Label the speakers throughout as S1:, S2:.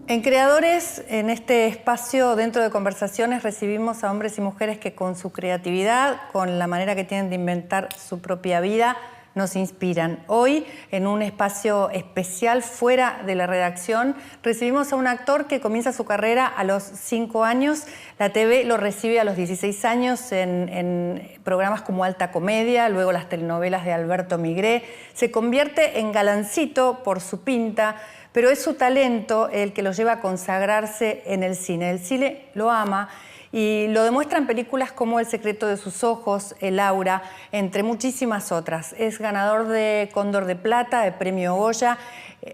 S1: En Creadores, en este espacio dentro de Conversaciones, recibimos a hombres y mujeres que con su creatividad, con la manera que tienen de inventar su propia vida, nos inspiran. Hoy, en un espacio especial fuera de la redacción, recibimos a un actor que comienza su carrera a los 5 años. La TV lo recibe a los 16 años en programas como Alta Comedia, luego las telenovelas de Alberto Migré. Se convierte en galancito por su pinta, pero es su talento el que lo lleva a consagrarse en el cine. El cine lo ama y lo demuestra en películas como El secreto de sus ojos, El Aura, entre muchísimas otras. Es ganador de Cóndor de Plata, de Premio Goya.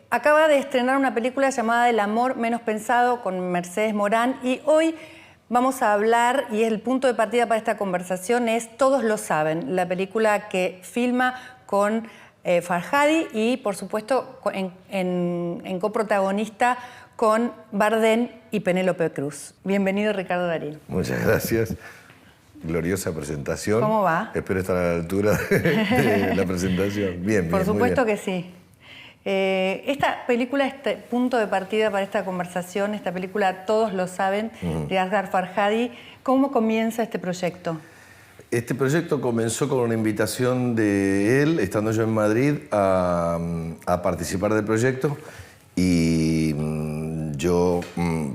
S1: Acaba de estrenar una película llamada El amor menos pensado con Mercedes Morán y hoy vamos a hablar, y el punto de partida para esta conversación es Todos lo saben, la película que filma con Farhadi y, por supuesto, en coprotagonista con Bardem y Penélope Cruz. Bienvenido, Ricardo Darín.
S2: Muchas gracias. Gloriosa presentación.
S1: ¿Cómo va?
S2: Espero estar a la altura de la presentación. Bien,
S1: Por supuesto
S2: bien.
S1: que sí. Esta película, este punto de partida para esta conversación, esta película Todos lo saben, de Asghar Farhadi. ¿Cómo comienza este proyecto?
S2: Este proyecto comenzó con una invitación de él, estando yo en Madrid, a participar del proyecto. Y yo,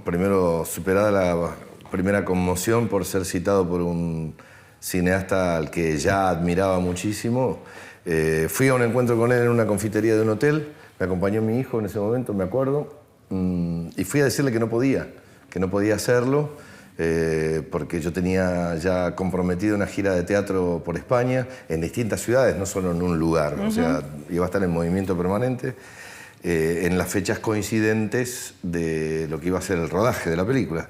S2: primero, superada la primera conmoción por ser citado por un cineasta al que ya admiraba muchísimo, fui a un encuentro con él en una confitería de un hotel. Me acompañó mi hijo en ese momento, me acuerdo, y fui a decirle que no podía hacerlo, porque yo tenía ya comprometido una gira de teatro por España, en distintas ciudades, no solo en un lugar. O sea, iba a estar en movimiento permanente, en las fechas coincidentes de lo que iba a ser el rodaje de la película.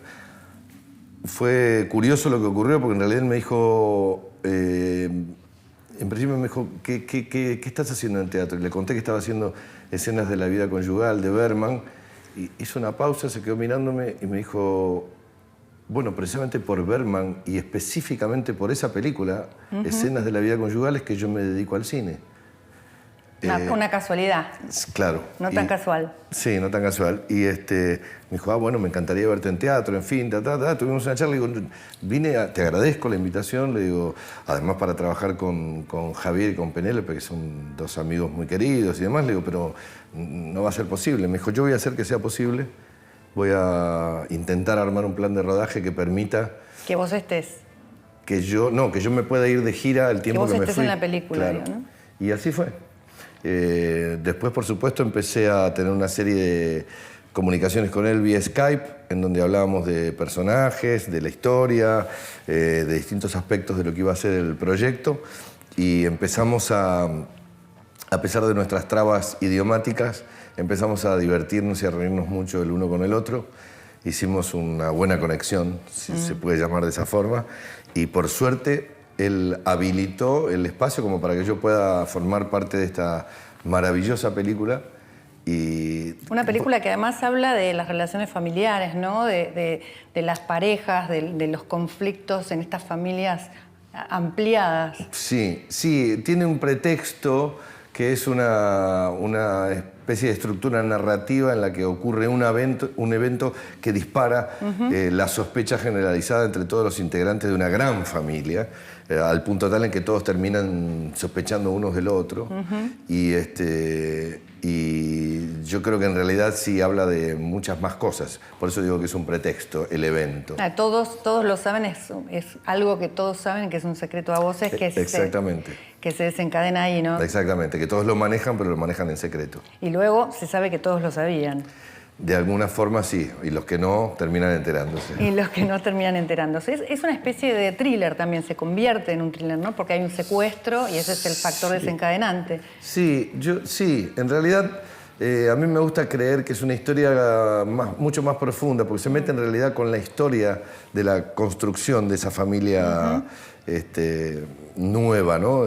S2: Fue curioso lo que ocurrió, porque en realidad él me dijo, en principio me dijo, ¿qué estás haciendo en teatro? Y le conté que estaba haciendo escenas de la vida conyugal de Bergman. Y hizo una pausa, se quedó mirándome y me dijo, bueno, precisamente por Bergman y específicamente por esa película, Escenas de la vida conyugal, es que yo me dedico al cine.
S1: Una casualidad.
S2: Claro.
S1: No tan casual.
S2: Sí, no tan casual. Y me dijo, bueno, me encantaría verte en teatro, en fin, Tuvimos una charla y digo, te agradezco la invitación, le digo, además para trabajar con Javier y con Penélope, que son dos amigos muy queridos y demás, le digo, pero no va a ser posible. Me dijo, yo voy a hacer que sea posible, voy a intentar armar un plan de rodaje que permita...
S1: Que vos estés.
S2: Que yo me pueda ir de gira el tiempo que me fui.
S1: Que vos estés en la película,
S2: claro.
S1: digo, ¿no?
S2: Y así fue. Después, por supuesto, empecé a tener una serie de comunicaciones con él vía Skype, en donde hablábamos de personajes, de la historia, de distintos aspectos de lo que iba a ser el proyecto. Y empezamos a pesar de nuestras trabas idiomáticas, empezamos a divertirnos y a reírnos mucho el uno con el otro. Hicimos una buena conexión, si se puede llamar de esa forma. Y por suerte, él habilitó el espacio como para que yo pueda formar parte de esta maravillosa película.
S1: Una película que además habla de las relaciones familiares, ¿no? De las parejas, de los conflictos en estas familias ampliadas.
S2: Sí, tiene un pretexto que es una especie de estructura narrativa en la que ocurre un evento que dispara la sospecha generalizada entre todos los integrantes de una gran familia, al punto tal en que todos terminan sospechando unos del otro. Y yo creo que en realidad sí habla de muchas más cosas. Por eso digo que es un pretexto, el evento.
S1: Todos lo saben, es algo que todos saben, que es un secreto a voces,
S2: Exactamente.
S1: Que se desencadena ahí, ¿no?
S2: Exactamente, que todos lo manejan, pero lo manejan en secreto.
S1: Y luego se sabe que todos lo sabían.
S2: De alguna forma sí, y los que no terminan enterándose.
S1: Y los que no terminan enterándose. Es una especie de thriller también, se convierte en un thriller, ¿no? Porque hay un secuestro y ese es el factor desencadenante.
S2: Sí, en realidad a mí me gusta creer que es una historia mucho más profunda, porque se mete en realidad con la historia de la construcción de esa familia nueva, ¿no?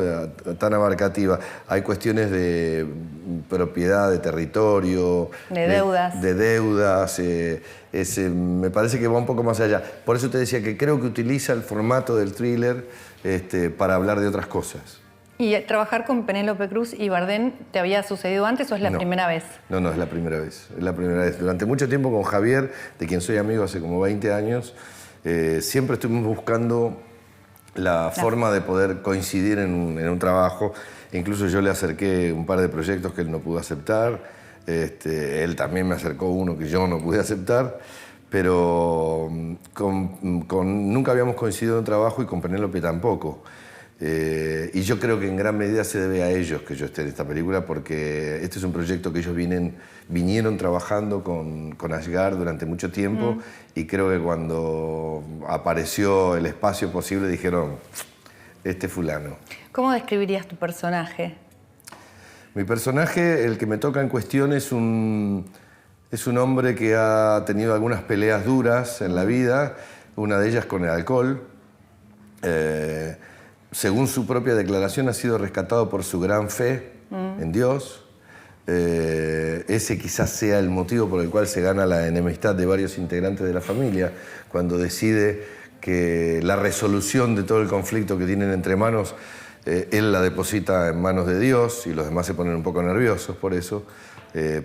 S2: Tan abarcativa. Hay cuestiones de propiedad, de territorio,
S1: de deudas.
S2: De deudas. Me parece que va un poco más allá. Por eso te decía que creo que utiliza el formato del thriller para hablar de otras cosas.
S1: ¿Y trabajar con Penélope Cruz y Bardem te había sucedido antes o es la primera vez?
S2: No, no, es la primera vez. Es la primera vez. Durante mucho tiempo con Javier, de quien soy amigo hace como 20 años, siempre estuvimos buscando la forma de poder coincidir en un trabajo. Incluso yo le acerqué un par de proyectos que él no pudo aceptar. Él también me acercó uno que yo no pude aceptar. Pero nunca habíamos coincidido en un trabajo y con Penélope tampoco. Y yo creo que en gran medida se debe a ellos que yo esté en esta película, porque este es un proyecto que ellos vinieron trabajando con Asghar durante mucho tiempo y creo que cuando apareció el espacio posible dijeron, este fulano.
S1: ¿Cómo describirías tu personaje?
S2: Mi personaje, el que me toca en cuestión, es un hombre que ha tenido algunas peleas duras en la vida, una de ellas con el alcohol. Según su propia declaración, ha sido rescatado por su gran fe en Dios. Ese quizás sea el motivo por el cual se gana la enemistad de varios integrantes de la familia, cuando decide que la resolución de todo el conflicto que tienen entre manos, él la deposita en manos de Dios y los demás se ponen un poco nerviosos por eso,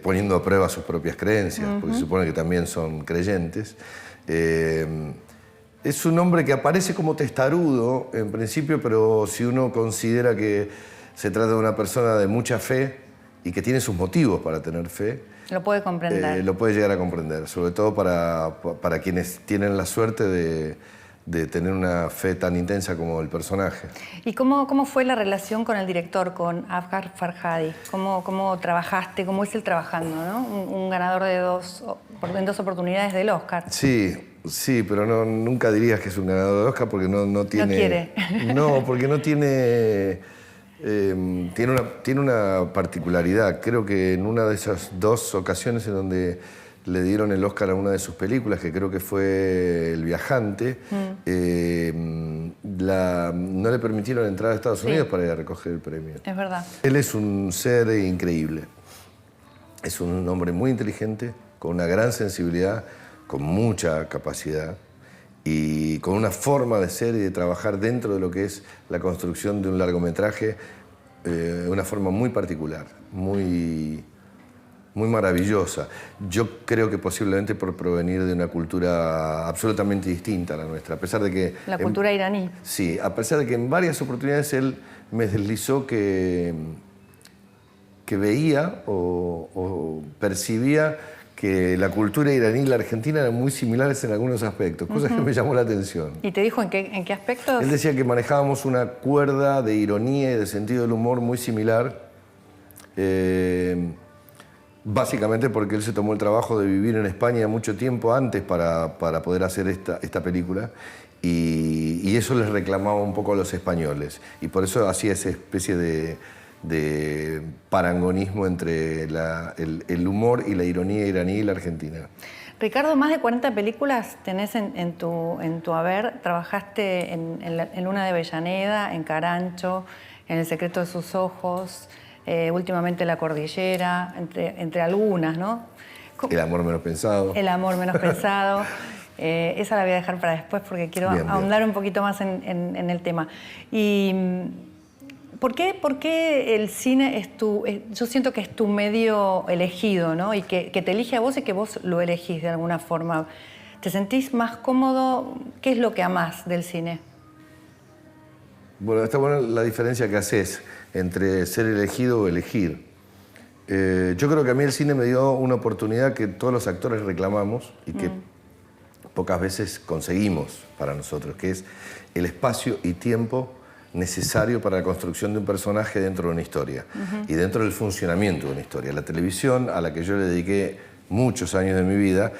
S2: poniendo a prueba sus propias creencias, porque se supone que también son creyentes. Es un hombre que aparece como testarudo en principio, pero si uno considera que se trata de una persona de mucha fe y que tiene sus motivos para tener fe,
S1: lo puede comprender.
S2: Lo puede llegar a comprender, sobre todo para quienes tienen la suerte de tener una fe tan intensa como el personaje.
S1: ¿Y cómo fue la relación con el director, con Asghar Farhadi? ¿Cómo trabajaste? ¿Cómo es él trabajando, ¿no? Un ganador en dos oportunidades del Oscar.
S2: Sí, pero nunca dirías que es un ganador del Oscar porque no tiene...
S1: No quiere.
S2: No, porque no tiene... tiene una particularidad. Creo que en una de esas dos ocasiones en donde le dieron el Oscar a una de sus películas, que creo que fue El viajante, no le permitieron entrar a Estados Unidos para ir a recoger el premio.
S1: Es verdad.
S2: Él es un ser increíble. Es un hombre muy inteligente, con una gran sensibilidad, con mucha capacidad y con una forma de ser y de trabajar dentro de lo que es la construcción de un largometraje, una forma muy particular, muy maravillosa. Yo creo que posiblemente por provenir de una cultura absolutamente distinta a la nuestra, a pesar de que...
S1: La cultura iraní.
S2: Sí, a pesar de que en varias oportunidades él me deslizó que veía o percibía que la cultura iraní y la argentina eran muy similares en algunos aspectos, cosas que me llamó la atención.
S1: ¿Y te dijo en qué aspectos?
S2: Él decía que manejábamos una cuerda de ironía y de sentido del humor muy similar, básicamente porque él se tomó el trabajo de vivir en España mucho tiempo antes para poder hacer esta película, y eso les reclamaba un poco a los españoles, y por eso hacía esa especie de parangonismo entre el humor y la ironía iraní y la argentina.
S1: Ricardo, más de 40 películas tenés en tu haber. Trabajaste en Luna de Avellaneda, en Carancho, en El secreto de sus ojos, últimamente La cordillera, entre algunas, ¿no?
S2: El amor menos pensado.
S1: El amor menos pensado. Esa la voy a dejar para después porque quiero ahondar un poquito más en el tema. Y... ¿Por qué el cine yo siento que es tu medio elegido, ¿no? Y que te elige a vos y que vos lo elegís de alguna forma? ¿Te sentís más cómodo? ¿Qué es lo que amás del cine?
S2: Bueno, está buena la diferencia que haces entre ser elegido o elegir. Yo creo que a mí el cine me dio una oportunidad que todos los actores reclamamos y que pocas veces conseguimos para nosotros, que es el espacio y tiempo necesario para la construcción de un personaje dentro de una historia y dentro del funcionamiento de una historia. La televisión, a la que yo le dediqué muchos años de mi vida,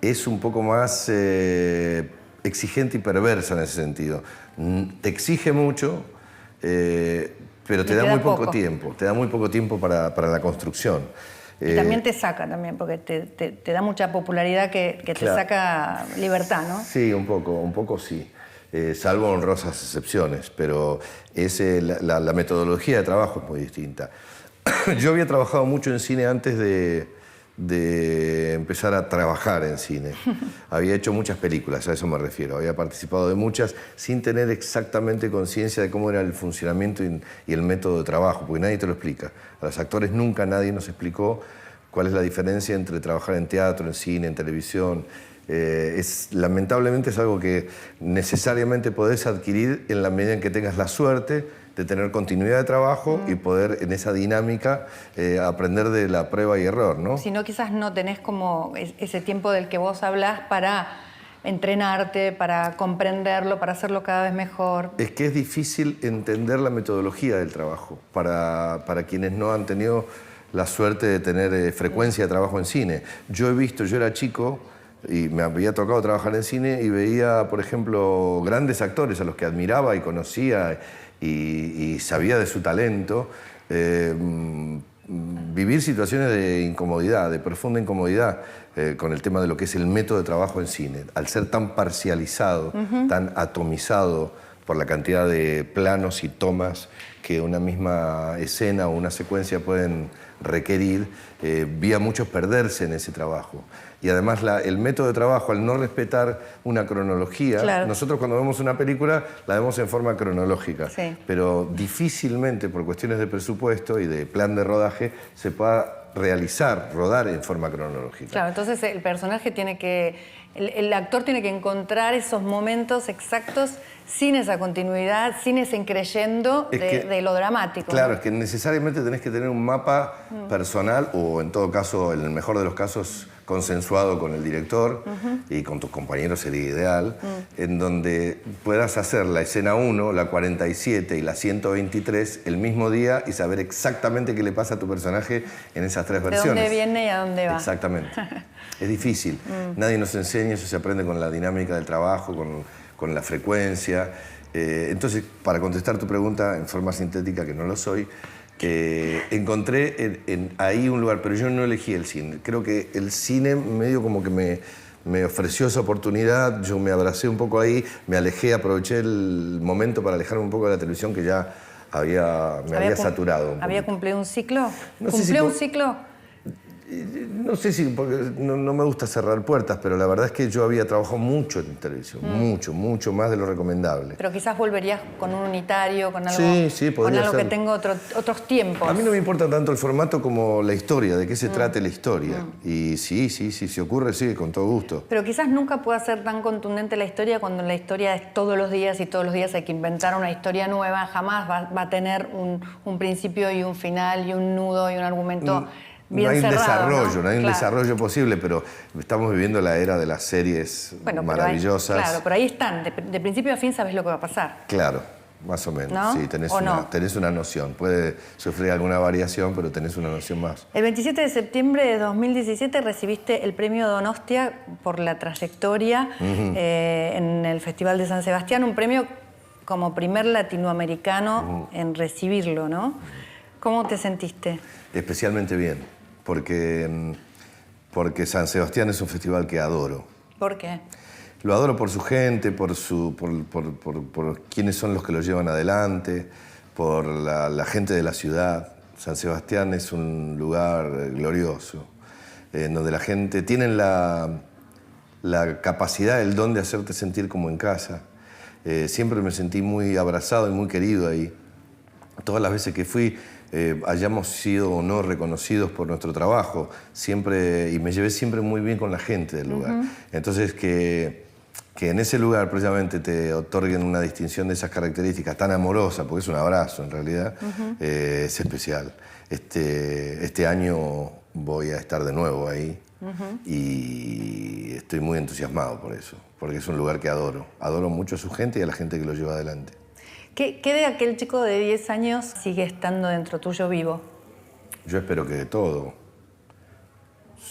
S2: es un poco más exigente y perversa en ese sentido. Te exige mucho, pero te da muy poco tiempo. Te da muy poco tiempo para la construcción.
S1: Y también te saca también, porque te da mucha popularidad que te saca libertad, ¿no?
S2: Sí, un poco sí. Salvo honrosas excepciones, pero la metodología de trabajo es muy distinta. Yo había trabajado mucho en cine antes de de empezar a trabajar en cine. Había hecho muchas películas, a eso me refiero. Había participado de muchas sin tener exactamente conciencia de cómo era el funcionamiento y el método de trabajo, porque nadie te lo explica. A los actores nunca nadie nos explicó cuál es la diferencia entre trabajar en teatro, en cine, en televisión. Lamentablemente es algo que necesariamente podés adquirir en la medida en que tengas la suerte de tener continuidad de trabajo y poder en esa dinámica aprender de la prueba y error, ¿no?
S1: Si no, quizás no tenés como ese tiempo del que vos hablás para entrenarte, para comprenderlo, para hacerlo cada vez mejor.
S2: Es que es difícil entender la metodología del trabajo para quienes no han tenido la suerte de tener frecuencia de trabajo en cine. Yo era chico y me había tocado trabajar en cine y veía, por ejemplo, grandes actores a los que admiraba y conocía y sabía de su talento, vivir situaciones de incomodidad, de profunda incomodidad con el tema de lo que es el método de trabajo en cine. Al ser tan parcializado, tan atomizado por la cantidad de planos y tomas que una misma escena o una secuencia pueden requerir, vi a muchos perderse en ese trabajo. Y además el método de trabajo, al no respetar una cronología,
S1: claro.
S2: Nosotros cuando vemos una película la vemos en forma cronológica,
S1: sí.
S2: Pero difícilmente por cuestiones de presupuesto y de plan de rodaje se pueda rodar en forma cronológica.
S1: Claro, entonces el personaje el actor tiene que encontrar esos momentos exactos sin esa continuidad, sin ese increyendo de lo dramático.
S2: Claro,
S1: ¿no?
S2: es que necesariamente tenés que tener un mapa personal o en todo caso, en el mejor de los casos, consensuado con el director y con tus compañeros sería ideal, en donde puedas hacer la escena 1, la 47 y la 123 el mismo día y saber exactamente qué le pasa a tu personaje en esas tres versiones.
S1: De dónde viene y a dónde va.
S2: Exactamente. Es difícil. Nadie nos enseña, eso se aprende con la dinámica del trabajo, con la frecuencia. Entonces, para contestar tu pregunta en forma sintética, que no lo soy, encontré ahí un lugar, pero yo no elegí el cine. Creo que el cine medio como que me ofreció esa oportunidad, yo me abracé un poco ahí, me alejé, aproveché el momento para alejarme un poco de la televisión que ya me había saturado.
S1: ¿Había cumplido un ciclo?
S2: No sé
S1: ¿Cumplió
S2: si
S1: un ciclo?
S2: No sé si, porque no me gusta cerrar puertas, pero la verdad es que yo había trabajado mucho en televisión, mucho más de lo recomendable.
S1: Pero quizás volverías con un unitario, con algo,
S2: sí, podría
S1: con algo
S2: ser.
S1: que tenga otros tiempos.
S2: A mí no me importa tanto el formato como la historia, de qué se trate la historia. Y sí, si ocurre, sí, con todo gusto.
S1: Pero quizás nunca pueda ser tan contundente la historia cuando la historia es todos los días y todos los días hay que inventar una historia nueva. Jamás va a tener un principio y un final y un nudo y un argumento bien cerrado.
S2: No hay un desarrollo posible, pero estamos viviendo la era de las series maravillosas.
S1: Claro, pero ahí están. De principio a fin sabes lo que va a pasar.
S2: Claro, más o menos.
S1: ¿No?
S2: Sí, tenés una noción. Puede sufrir alguna variación, pero tenés una noción más.
S1: El 27 de septiembre de 2017 recibiste el premio Donostia por la trayectoria en el Festival de San Sebastián, un premio como primer latinoamericano en recibirlo, ¿no? ¿Cómo te sentiste?
S2: Especialmente bien, porque San Sebastián es un festival que adoro.
S1: ¿Por qué?
S2: Lo adoro por su gente, por quiénes son los que lo llevan adelante, por la gente de la ciudad. San Sebastián es un lugar glorioso, en donde la gente tiene la capacidad, el don de hacerte sentir como en casa. Siempre me sentí muy abrazado y muy querido ahí. Todas las veces que fui, hayamos sido o no reconocidos por nuestro trabajo, y me llevé siempre muy bien con la gente del lugar. Entonces, que en ese lugar precisamente te otorguen una distinción de esas características tan amorosa, porque es un abrazo en realidad, es especial. Este año voy a estar de nuevo ahí y estoy muy entusiasmado por eso, porque es un lugar que adoro. Adoro mucho a su gente y a la gente que lo lleva adelante.
S1: ¿Qué de aquel chico de 10 años sigue estando dentro tuyo vivo?
S2: Yo espero que de todo.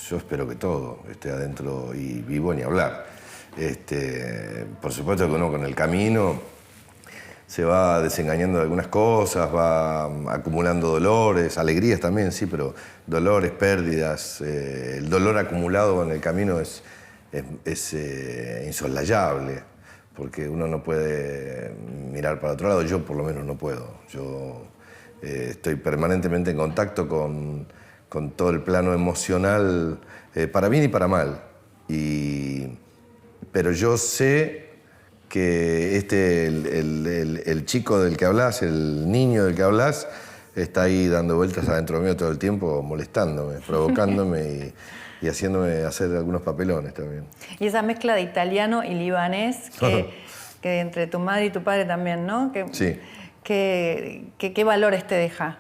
S2: Yo espero que todo esté adentro y vivo ni hablar. Por supuesto que uno con el camino se va desengañando de algunas cosas, va acumulando dolores, alegrías también, sí, pero dolores, pérdidas. El dolor acumulado en el camino es insoslayable, porque uno no puede mirar para otro lado. Yo por lo menos no puedo. Yo estoy permanentemente en contacto con con todo el plano emocional, para bien y para mal. Pero yo sé que el chico del que hablas, el niño del que hablas, está ahí dando vueltas adentro mío todo el tiempo, molestándome, provocándome y haciéndome hacer algunos papelones también.
S1: Y esa mezcla de italiano y libanés que entre tu madre y tu padre también, ¿no?
S2: Sí.
S1: ¿Qué valores te deja?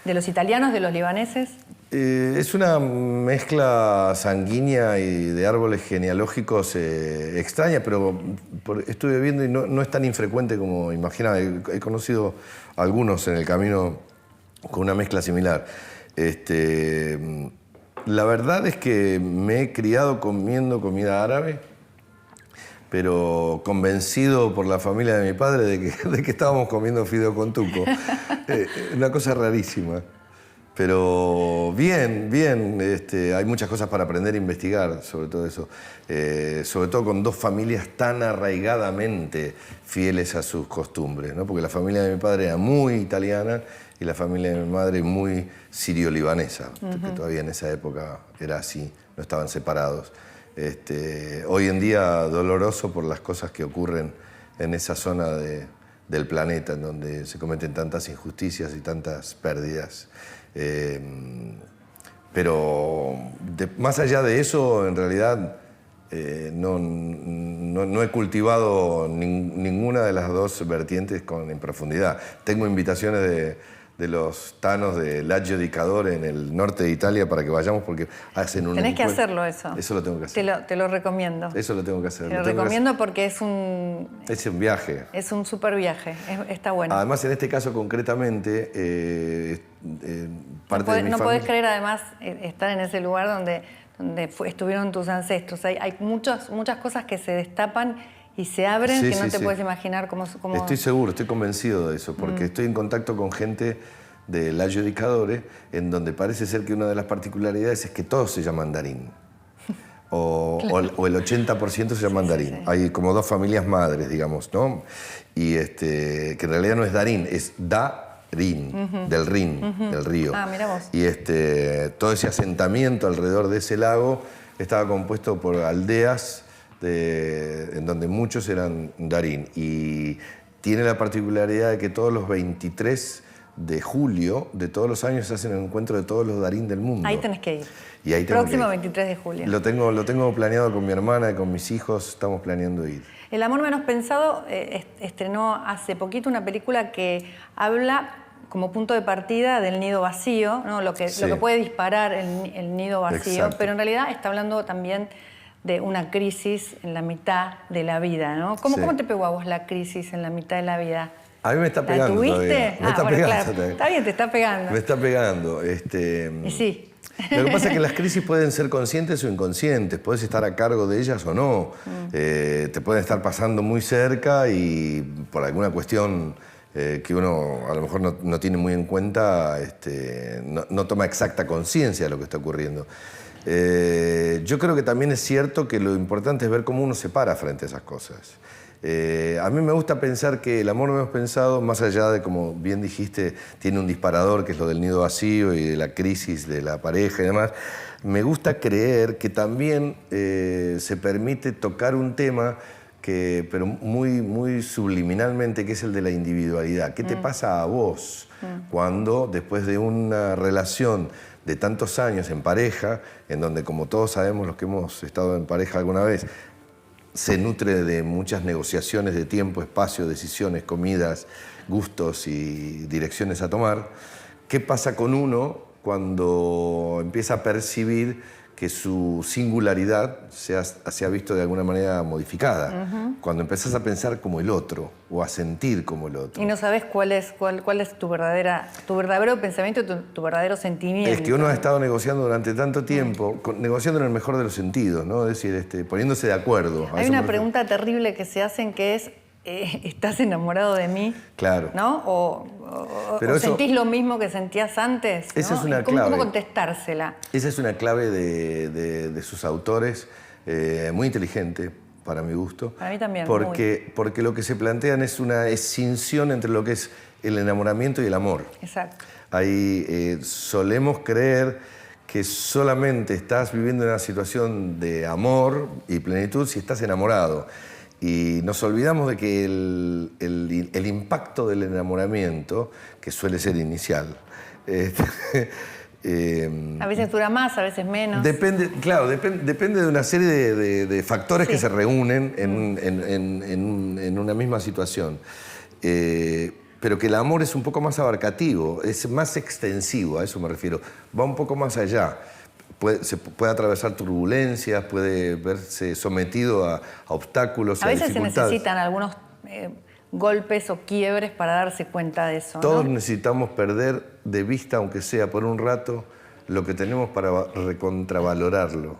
S1: ¿De los italianos, de los libaneses?
S2: Es una mezcla sanguínea y de árboles genealógicos extraña, pero estuve viendo y no es tan infrecuente como imaginaba. He conocido algunos en el camino con una mezcla similar. La verdad es que me he criado comiendo comida árabe, pero convencido por la familia de mi padre de que estábamos comiendo fideo con tuco. Una cosa rarísima. Pero bien, hay muchas cosas para aprender e investigar sobre todo eso. Sobre todo con dos familias tan arraigadamente fieles a sus costumbres, ¿no? Porque la familia de mi padre era muy italiana y la familia de mi madre muy sirio-libanesa, que todavía en esa época era así, no estaban separados. Hoy en día doloroso por las cosas que ocurren en esa zona del planeta, en donde se cometen tantas injusticias y tantas pérdidas. Pero más allá de eso, en realidad no he cultivado ninguna de las dos vertientes en profundidad. Tengo invitaciones de los tanos de Laggio di Cadore en el norte de Italia para que vayamos porque hacen un
S1: Tenés que hacerlo eso.
S2: Eso lo tengo que hacer.
S1: Te lo recomiendo.
S2: Eso lo tengo que hacer.
S1: Te lo recomiendo porque es un...
S2: Es un viaje.
S1: Es un súper viaje, está bueno.
S2: Además, en este caso concretamente, parte de mi
S1: no
S2: familia...
S1: podés creer además estar en ese lugar donde estuvieron tus ancestros. Hay muchas cosas que se destapan y se abren que no te puedes imaginar cómo...
S2: Estoy seguro, estoy convencido de eso, porque estoy en contacto con gente de Laggio di Cadore, en donde parece ser que una de las particularidades es que todos se llaman Darín. O el 80% se llaman Darín. Hay como dos familias madres, digamos, ¿no? Y que en realidad no es Darín, es Darín, del Rin, del río.
S1: Ah, mira vos.
S2: Y todo ese asentamiento alrededor de ese lago estaba compuesto por aldeas en donde muchos eran Darín. Y tiene la particularidad de que todos los 23 de julio de todos los años se hacen el encuentro de todos los Darín del mundo.
S1: Ahí tenés que ir.
S2: Y ahí
S1: Próximo 23 de julio.
S2: Lo tengo planeado con mi hermana y con mis hijos, estamos planeando ir.
S1: El amor menos pensado estrenó hace poquito una película que habla como punto de partida del nido vacío, ¿no? Lo que puede disparar el nido vacío.
S2: Exacto.
S1: Pero en realidad está hablando también de una crisis en la mitad de la vida, ¿no? ¿Cómo te pegó a vos la crisis en la mitad de la vida?
S2: A mí me está pegando.
S1: ¿La tuviste?
S2: Todavía. Me está pegando.
S1: Claro.
S2: Todavía.
S1: Está bien, te está pegando.
S2: Me está pegando.
S1: Y sí.
S2: Lo que pasa es que las crisis pueden ser conscientes o inconscientes. Puedes estar a cargo de ellas o no. Te pueden estar pasando muy cerca y por alguna cuestión que uno a lo mejor no tiene muy en cuenta, no toma exacta conciencia de lo que está ocurriendo. Yo creo que también es cierto que lo importante es ver cómo uno se para frente a esas cosas. A mí me gusta pensar que el amor menos pensado, más allá de, como bien dijiste, tiene un disparador, que es lo del nido vacío y de la crisis de la pareja y demás, me gusta creer que también se permite tocar un tema pero muy, muy subliminalmente, que es el de la individualidad. ¿Qué te pasa a vos cuando, después de una relación de tantos años en pareja, en donde, como todos sabemos los que hemos estado en pareja alguna vez, se nutre de muchas negociaciones de tiempo, espacio, decisiones, comidas, gustos y direcciones a tomar? ¿Qué pasa con uno cuando empieza a percibir que su singularidad se ha visto de alguna manera modificada? Cuando empezás a pensar como el otro o a sentir como el otro.
S1: Y no sabes cuál es tu verdadero pensamiento, tu verdadero sentimiento.
S2: Es que uno ha estado negociando durante tanto tiempo, negociando en el mejor de los sentidos, ¿no? Es decir, poniéndose de acuerdo.
S1: Hay una pregunta terrible que se hacen que es, ¿estás enamorado de mí?
S2: Claro.
S1: ¿No? ¿O sentís lo mismo que sentías antes? ¿No?
S2: Esa es una
S1: ¿Cómo
S2: clave.
S1: contestársela?
S2: Esa es una clave de sus autores, muy inteligente, para mi gusto.
S1: Para mí también.
S2: Porque lo que se plantean es una escinción entre lo que es el enamoramiento y el amor.
S1: Exacto.
S2: Ahí solemos creer que solamente estás viviendo una situación de amor y plenitud si estás enamorado. Y nos olvidamos de que el impacto del enamoramiento, que suele ser inicial,
S1: a veces dura más, a veces menos.
S2: Depende de una serie de factores que se reúnen en una misma situación. Pero que el amor es un poco más abarcativo, es más extensivo, a eso me refiero. Va un poco más allá. Se puede atravesar turbulencias, puede verse sometido a obstáculos, a
S1: veces
S2: dificultades.
S1: Se necesitan algunos golpes o quiebres para darse cuenta de eso,
S2: Todos
S1: ¿no?
S2: necesitamos perder de vista, aunque sea por un rato, lo que tenemos para recontravalorarlo.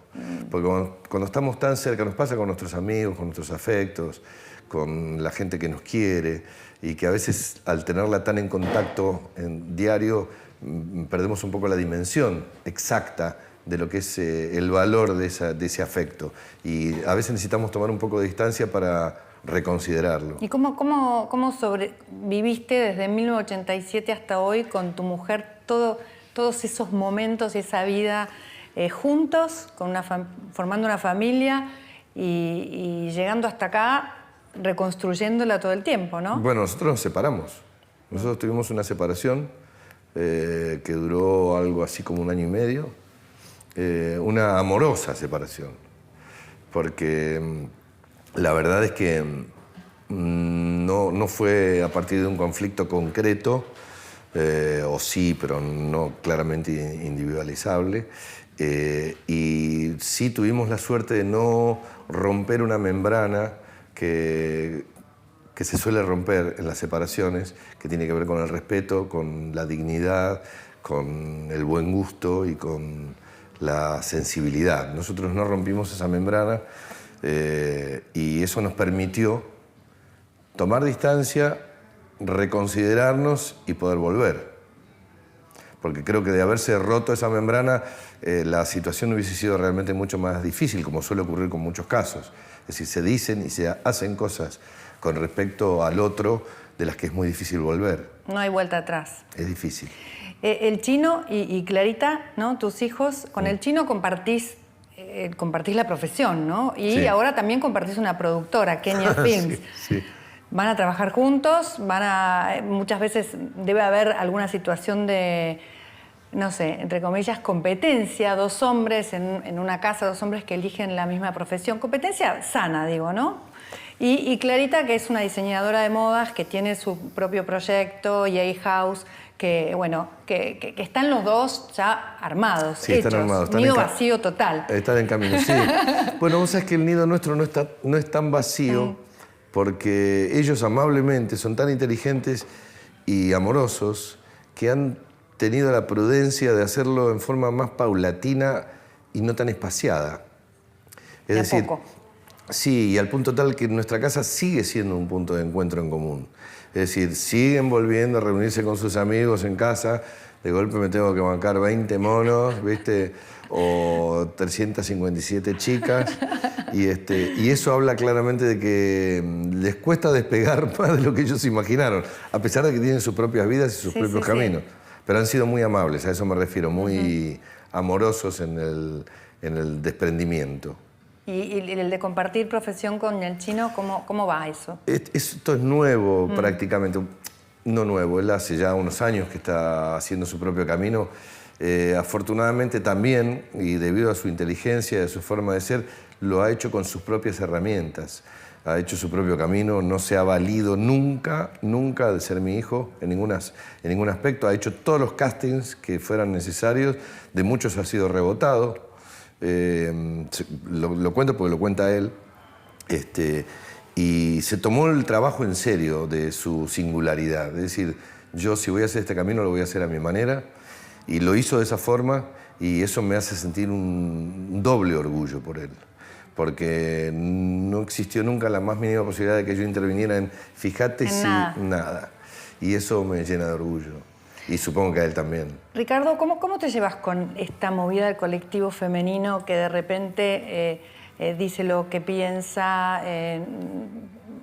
S2: Porque cuando estamos tan cerca, nos pasa con nuestros amigos, con nuestros afectos, con la gente que nos quiere, y que a veces al tenerla tan en contacto en diario perdemos un poco la dimensión exacta de lo que es el valor de ese afecto. Y a veces necesitamos tomar un poco de distancia para reconsiderarlo.
S1: ¿Y cómo sobreviviste desde 1987 hasta hoy con tu mujer todos esos momentos y esa vida juntos, formando una familia y llegando hasta acá, reconstruyéndola todo el tiempo, ¿no?
S2: Bueno, nosotros nos separamos. Nosotros tuvimos una separación que duró algo así como 1 año y medio. Una amorosa separación. Porque la verdad es que no fue a partir de un conflicto concreto, o sí, pero no claramente individualizable. Y sí tuvimos la suerte de no romper una membrana que se suele romper en las separaciones, que tiene que ver con el respeto, con la dignidad, con el buen gusto y con la sensibilidad. Nosotros no rompimos esa membrana y eso nos permitió tomar distancia, reconsiderarnos y poder volver. Porque creo que de haberse roto esa membrana, la situación hubiese sido realmente mucho más difícil, como suele ocurrir con muchos casos. Es decir, se dicen y se hacen cosas con respecto al otro de las que es muy difícil volver.
S1: No hay vuelta atrás.
S2: Es difícil.
S1: El Chino y Clarita, ¿no? Tus hijos, con el Chino compartís la profesión, ¿no? Y
S2: sí.
S1: Ahora también compartís una productora, Kenya Films.
S2: Sí.
S1: Van a trabajar juntos, muchas veces debe haber alguna situación de, no sé, entre comillas, competencia, 2 hombres en una casa, 2 hombres que eligen la misma profesión. Competencia sana, digo, ¿no? Y Clarita, que es una diseñadora de modas, que tiene su propio proyecto, EA House, que, bueno, que están los dos ya armados,
S2: sí,
S1: hechos.
S2: Están armados.
S1: Nido vacío total.
S2: Están en camino, sí. Bueno, vos sabés que el nido nuestro no es tan vacío, porque ellos amablemente son tan inteligentes y amorosos que han tenido la prudencia de hacerlo en forma más paulatina y no tan espaciada. Es decir,
S1: poco.
S2: Sí, y al punto tal que nuestra casa sigue siendo un punto de encuentro en común. Es decir, siguen volviendo a reunirse con sus amigos en casa. De golpe me tengo que bancar 20 monos, ¿viste? O 357 chicas. Y eso habla claramente de que les cuesta despegar más de lo que ellos imaginaron, a pesar de que tienen sus propias vidas y sus propios caminos. Pero han sido muy amables, a eso me refiero, muy amorosos en el desprendimiento.
S1: ¿Y el de compartir profesión con el Chino, cómo va eso?
S2: Esto es nuevo prácticamente, no nuevo, él hace ya unos años que está haciendo su propio camino. Afortunadamente también, y debido a su inteligencia y a su forma de ser, lo ha hecho con sus propias herramientas. Ha hecho su propio camino, no se ha valido nunca de ser mi hijo en ningún aspecto. Ha hecho todos los castings que fueran necesarios, de muchos ha sido rebotado. Lo cuento porque lo cuenta él, y se tomó el trabajo en serio de su singularidad. Es decir, yo si voy a hacer este camino lo voy a hacer a mi manera, y lo hizo de esa forma, y eso me hace sentir un doble orgullo por él, porque no existió nunca la más mínima posibilidad de que yo interviniera en fíjate si nada, y eso me llena de orgullo. Y supongo que a él también.
S1: Ricardo, ¿cómo te llevas con esta movida del colectivo femenino que de repente dice lo que piensa,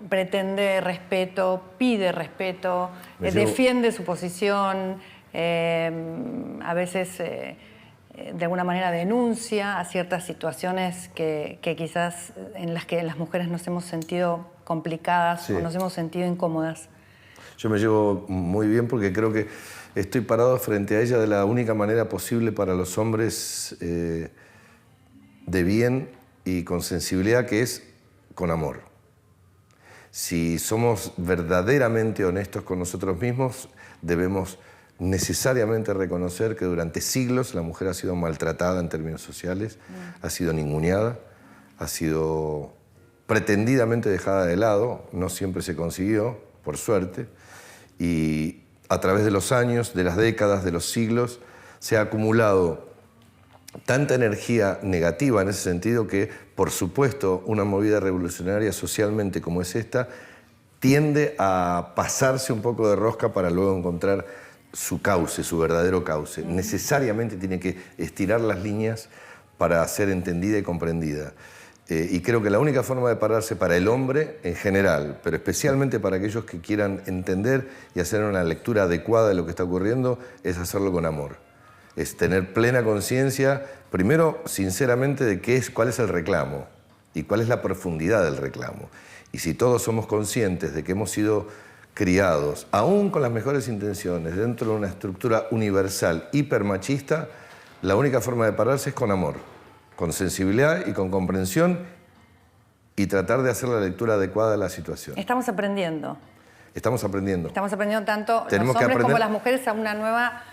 S1: pretende respeto, pide respeto, defiende su posición, a veces de alguna manera denuncia a ciertas situaciones que quizás en las que las mujeres nos hemos sentido complicadas o nos hemos sentido incómodas.
S2: Yo me llevo muy bien porque creo que estoy parado frente a ella de la única manera posible para los hombres de bien y con sensibilidad, que es con amor. Si somos verdaderamente honestos con nosotros mismos, debemos necesariamente reconocer que durante siglos la mujer ha sido maltratada en términos sociales, ha sido ninguneada, ha sido pretendidamente dejada de lado, no siempre se consiguió, por suerte, y a través de los años, de las décadas, de los siglos, se ha acumulado tanta energía negativa en ese sentido que, por supuesto, una movida revolucionaria socialmente como es esta, tiende a pasarse un poco de rosca para luego encontrar su cauce, su verdadero cauce. Necesariamente tiene que estirar las líneas para ser entendida y comprendida. Y creo que la única forma de pararse para el hombre en general, pero especialmente para aquellos que quieran entender y hacer una lectura adecuada de lo que está ocurriendo, es hacerlo con amor. Es tener plena conciencia, primero, sinceramente, de cuál es el reclamo y cuál es la profundidad del reclamo. Y si todos somos conscientes de que hemos sido criados, aún con las mejores intenciones, dentro de una estructura universal hipermachista, la única forma de pararse es con amor, con sensibilidad y con comprensión, y tratar de hacer la lectura adecuada de la situación.
S1: Estamos aprendiendo.
S2: Estamos aprendiendo.
S1: Estamos aprendiendo tanto los hombres como las mujeres a una nueva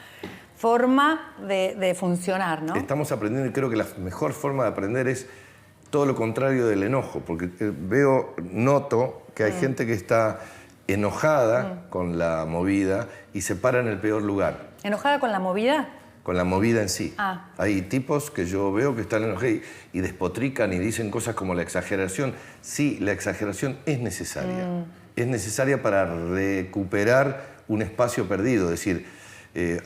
S1: forma de funcionar, ¿no?
S2: Estamos aprendiendo, y creo que la mejor forma de aprender es todo lo contrario del enojo, porque noto que hay gente que está enojada con la movida y se para en el peor lugar.
S1: ¿Enojada con la movida?
S2: Con la movida en sí.
S1: Ah.
S2: Hay tipos que yo veo que están enojados y despotrican y dicen cosas como la exageración. Sí, la exageración es necesaria. Es necesaria para recuperar un espacio perdido. Es decir,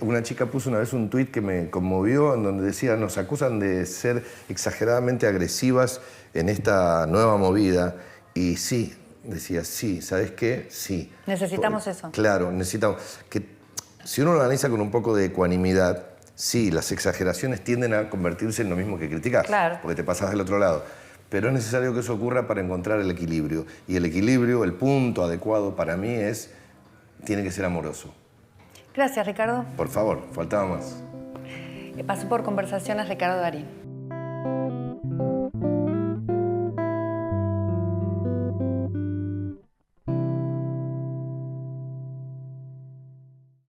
S2: una chica puso una vez un tuit que me conmovió, en donde decía: nos acusan de ser exageradamente agresivas en esta nueva movida. Y sí, decía, sí, ¿sabes qué? Sí.
S1: Necesitamos eso.
S2: Claro, necesitamos. Que, si uno lo analiza con un poco de ecuanimidad, sí, las exageraciones tienden a convertirse en lo mismo que criticar,
S1: claro,
S2: porque te pasas del otro lado. Pero es necesario que eso ocurra para encontrar el equilibrio. Y el equilibrio, el punto adecuado para mí tiene que ser amoroso.
S1: Gracias, Ricardo.
S2: Por favor, faltaba más.
S1: Pasó por Conversaciones Ricardo Darín.